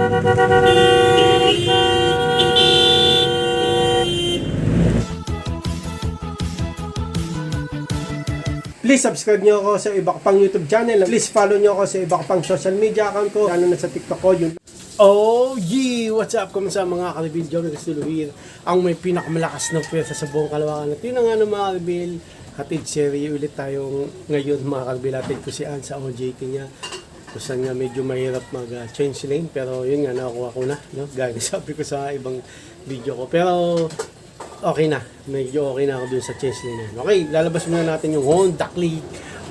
Please subscribe nyo ako sa iba ko pang YouTube channel. Please follow nyo ako sa iba ko pang social media account ko. Lalo na sa TikTok ko. Yun. Oh yeah! What's up? Kumusta mga kalibin? Joey Castuluhir. Ang may pinakamalakas na pwersa sa buong Kalawakan. At yun na nga ng mga kalibin. Hatid serie ulit tayo ngayon mga kalibin. Hatid ko si Ann sa OJT niya. Kusan nga medyo mahirap mag-change lane. Pero yun nga, nakakuha ko na. No? Gaya na sabi ko sa ibang video ko. Pero okay na. Medyo okay na ako dun sa change lane. Okay, lalabas muna natin yung Honda Click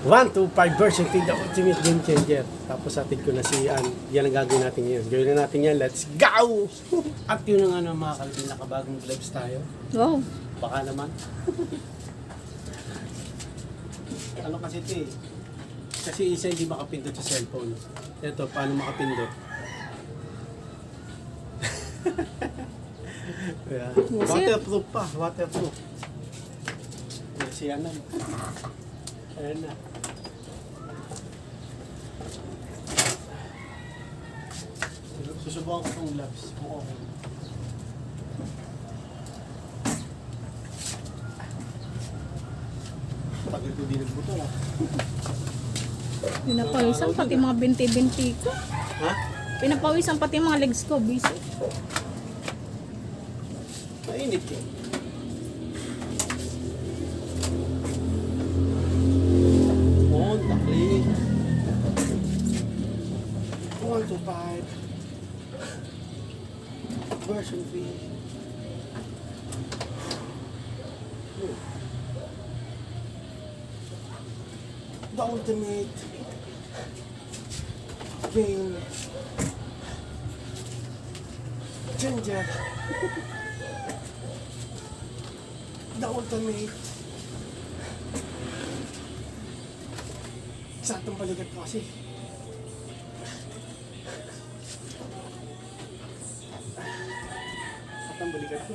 125 version 3, the ultimate game changer. Tapos atin ko na si Ann. Yan ang gagawin natin ngayon. Gawin na natin yan. Let's go! At yun na nga mga kalibin, nakabagong gloves tayo. Wow. Baka naman. Ano kasi ito eh. Kasi isa hindi makapindot sa cellphone. Ito, paano makapindot? Yeah. Waterproof pa, waterproof. Yes, yan na. Ayan na. Susubukan ko itong gloves. Okay. Tagal ko din nagbuto na. Pinapawisan pati mga binti-binti ko. Ha? Pinapawisan pati mga legs ko, busy. Mainit eh. Honda Click 125 version 3. The ultimate game changer. The ultimate. Saktong balikat ko kasi. Saktong balikat ko.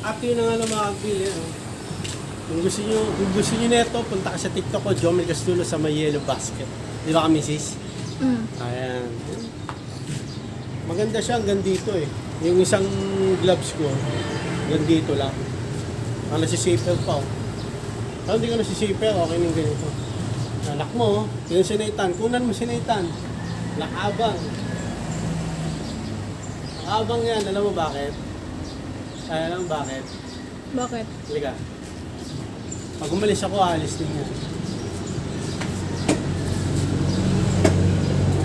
At yun na nga ng mga bili. Kung gusto nyo neto, punta ka sa TikTok ko, Jomel Castulo sa may yellow basket. Di ba kami sis? Ayan. Maganda siya hanggang dito eh. Yung isang gloves ko, hanggang dito lang. Ang nasi-shaper pa oh. Kung hindi ka nasi-shaper, okay nang ganito. Anak mo, yung sinaitan. Kunan mo sinaitan. Nakabang. Nakabang yan. Alam mo bakit? Ay, alam mo bakit? Bakit? Halika. Pag umalis ako, alis din yan.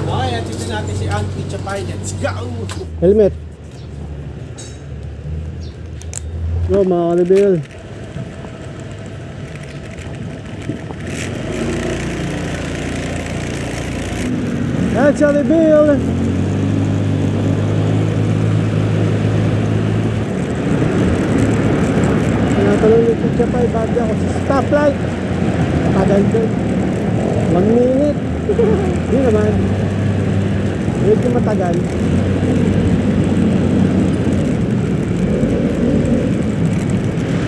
Okay, at ito natin si Ann Pichapay. Let's go! Helmet. Go mga kalibil. That's how they build. Tuloy yung picture pa, bago ako sa stoplight. Tagal din. 1 minute. Hindi naman. Medyo matagal.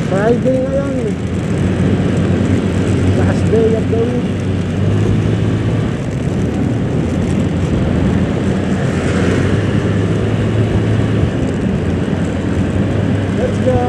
Friday ngayon. Last day of the week. Let's go.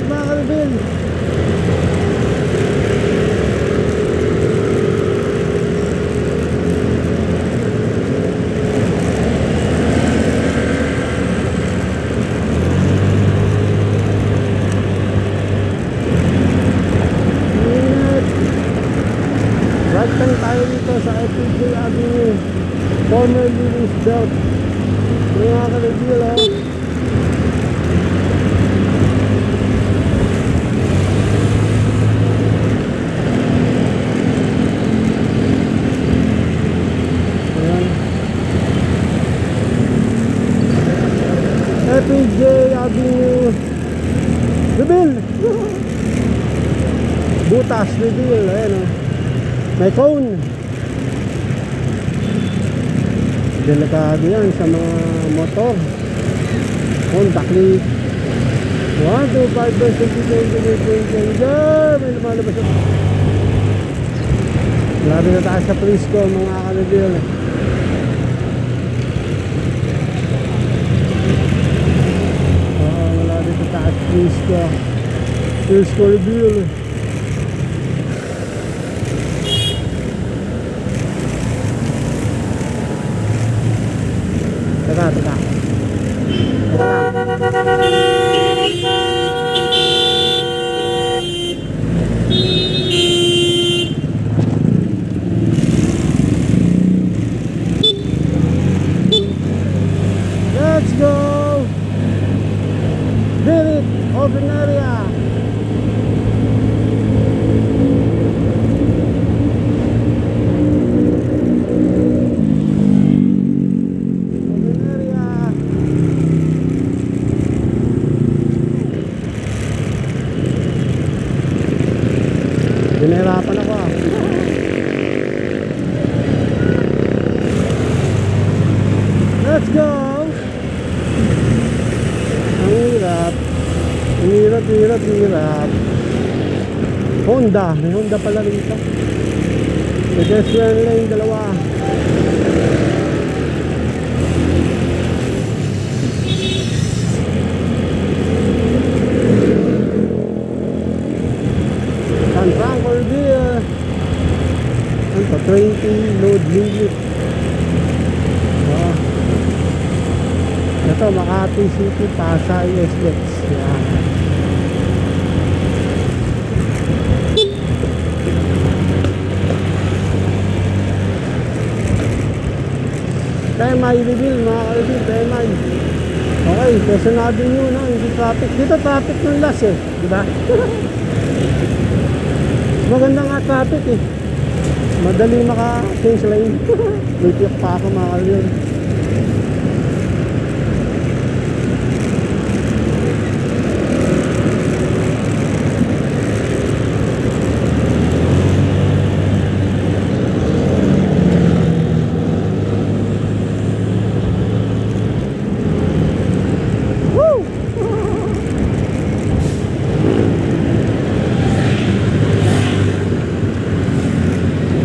Ingat mga kalibil. Ingat. Right time tayo dito sa FPJ Avenue, formerly Roosevelt. Mga kalibil, oh. FPJ Avenue Reveal. Butas Reveal. Ayan o. May cone. Delikado yan sa mga motor. Honda Click 1, 2, 5, 6, 7, 8, 9, 10. May lumalabas ito. Grabe na taas sa Prisco mga ka-reveal. Taas Prisco Reveal. Teka. Let's go! Vivid open area. Open area. Binahirapan ako ah. Let's go. Hirap. Honda. May Honda pala rito. Pedestrian lane, dalawa. San Franco Reveal. Ano to? 20 load limit. Ito, Makati City, Pasay, SX. Yan. TMI reveal mga ka-reveal, TMI. Okay, Quezon Avenue na, hindi traffic. Dito traffic ng last eh, di ba? Maganda nga traffic eh. Madali maka-change lane. May tiyak pa ako mga ka-reveal.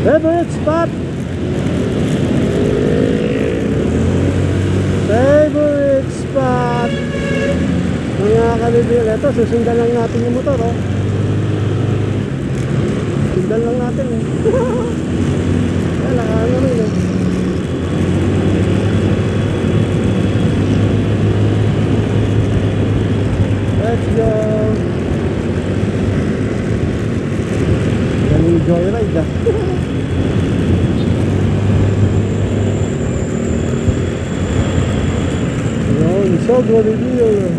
Favorite spot. Favorite spot. Mga ka-reveal, ito susundan lang natin yung motor oh. Sundan lang natin eh. Yan, nakaano rin eh. Let's go. Galing joyride ah. Sogo Reveal.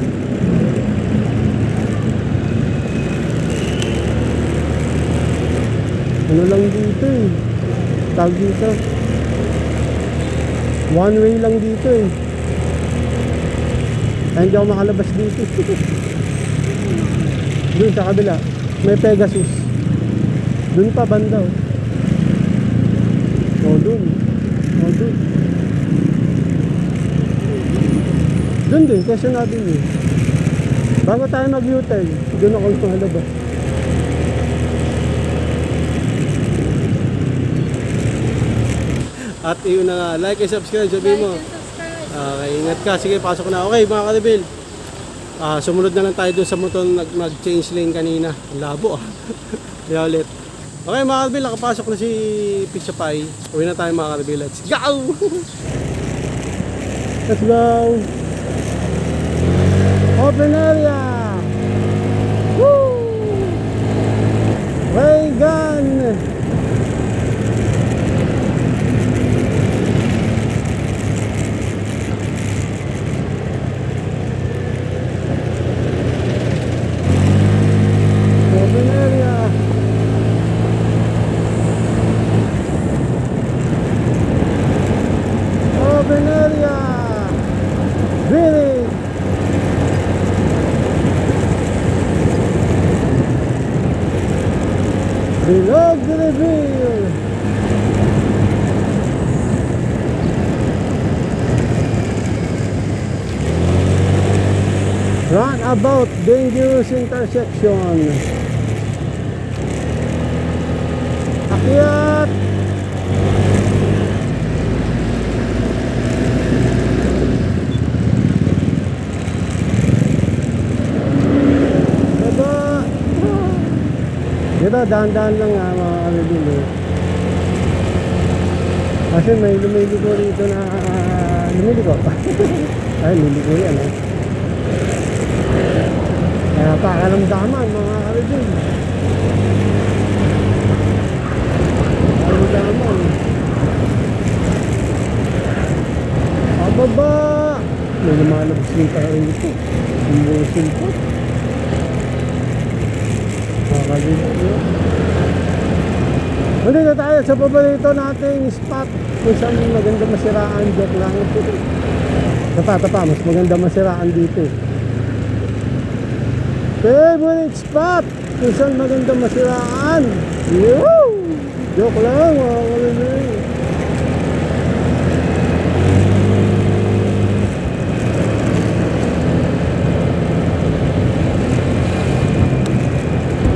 Ano lang dito eh. Tawag dito. One way lang dito eh. Kaya hindi ako makalabas dito. Doon sa kabila. May Pegasus. Doon pa banda oh. Oh doon. Oh doon. Doon din, kasi natin eh. Bago tayo mag-U-turn, doon ako halabas. At yun na nga, like and subscribe, sabihin mo. Okay, ingat ka. Sige, pasok na. Okay, mga ka-reveal. Sumunod na lang tayo dun sa motor nag-change lane kanina. Ang labo ah. Kaya ulit. Okay mga kalbil, nakapasok na si Pizza Pie. Uwi na tayo mga kalbil. Let's go! Let's go! Open area! Woo! Ray gun! Open area! Open area! Village! Below the reveal! Roundabout dangerous intersection. Akyat! Baba! Dito, dahan-dahan lang nga mga kalibin eh. Kasi may lumiligo rito na lumiligo. Ay, lumiligo yan eh. Kaya pakalamdaman mga kalibin. Pakalamdaman. Pababa! May lumalabas yung tayo nito. Umusin po. Muli na tayo sa paborito nating spot kung saan maganda masiraan. Joke lang. Tapa, mas maganda masiraan dito. Favorite spot kung saan maganda masiraan. Yoo! Joke lang mga kalibin.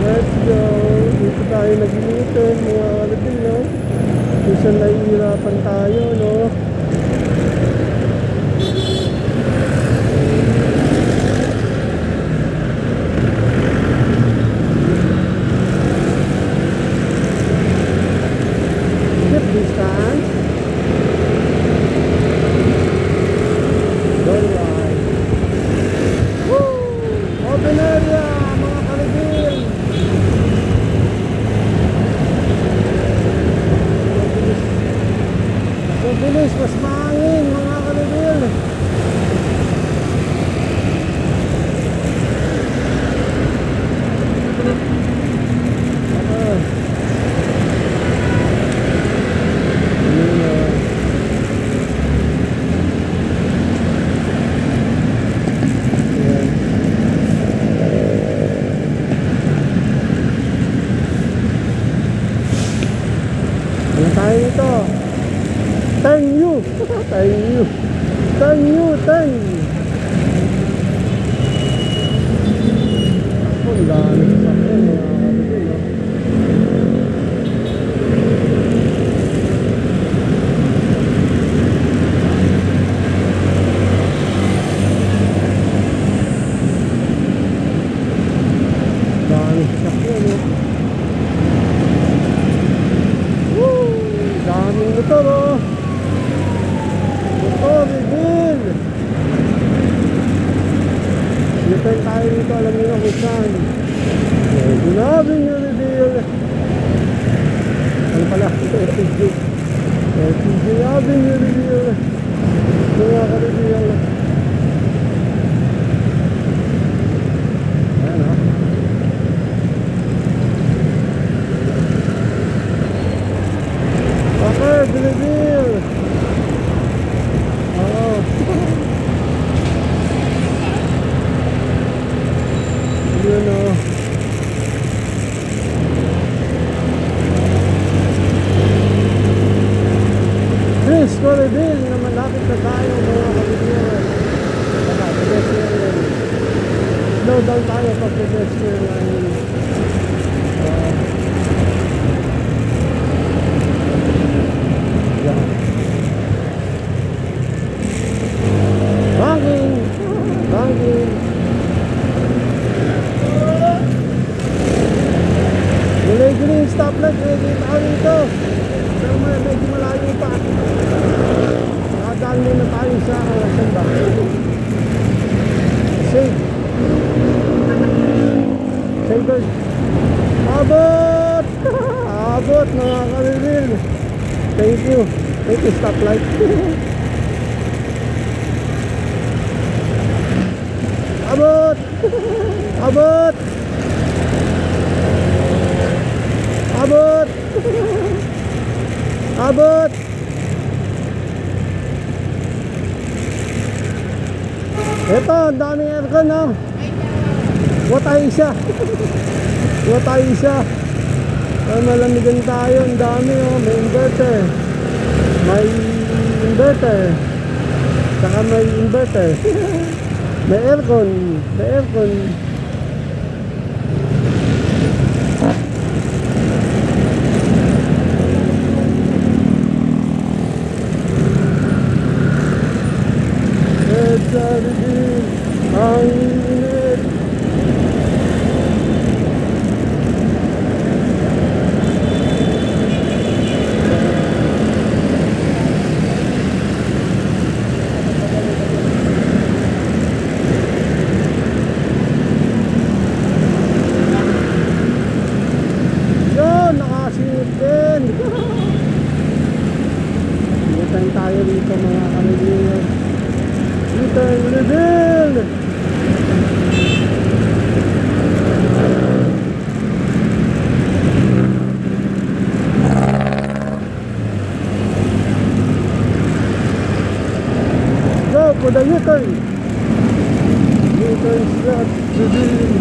Let's go. Dito tayo nag-initin mga kalibin, no? Kung saan nahihirapan tayo, no? Keep distance. Go right. Woo! Open area, mga kalibin. Mabilis, mas mahangin mga kalibin. Ano tayo nito? Turn you! Turn you! Turn you! Turn! Ako, ang dami sa sakyan mga kalibin, no? Dami sa sakyan, no? Woo! Daming motor, oh! Motor, reveal! Dito tayo dito, alam nyo na kung saan. Grabe nyo reveal! Ano pala? Ito, FTJ. FTJ Avenue reveal! Mga ka-reveal. Ayan, ha? Okay, reveal! Oo. Yun, oh. Please, reveal na malapit na tayo mga kapitero. stoplight, nakikita ko dito. Pero medyo malayo pa. Nakadaan muna tayo sa saan ba? Save. Savers. Abot! Abot mga kalibin. Thank you. Thank you, stoplight. Abot! Abot! Abot! Abot! Ito, ang daming aircon, no? Watay isa. Watay isa. Ay, malamigan tayo. Ang dami, oh. May inverter. May inverter. Saka may inverter. May aircon. May aircon. Ang init. Yun, nakasinit din. Dito tayo dito mga kanilingan. Dito ang reveal! Go for the U-turn! U-turn slot, reveal!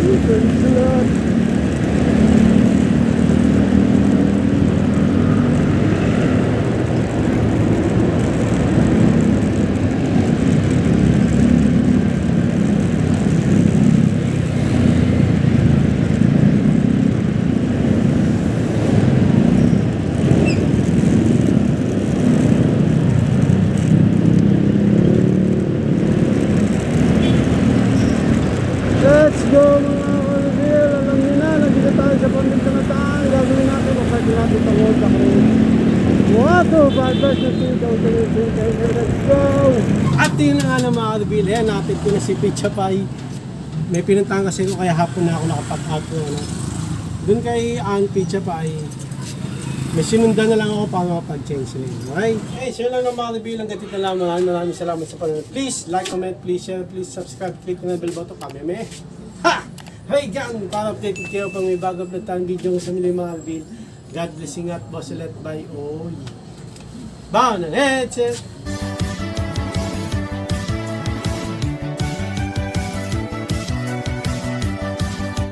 U-turn slot! Let's go mga kalibin. Alam nyo na, nandito tayo sa pamilya na taan. Gagawin natin, kapag natin itong world ako. Wato, 5 versus 2,000. Let's go! At yun na nga na mga kalibin. Ayan, natin ko na si Pizza Pie. May pinuntahan kasi ko kaya hapon na ako nakapag-out ko. Ano. Doon kay Pizza Pie. May sinundan na lang ako para makapag-change name. Okay? Hey, so yun lang ng mga kabilang gatid na lang. Maraming salamat sa panonood. Please like, comment, please share, please subscribe. Click na bell button. Kameme. Ha! Hey, gan! Para updated kayo pang may bago upload tayong video sa mga mga kabil. God blessing at boss let by all. Bow ng headset.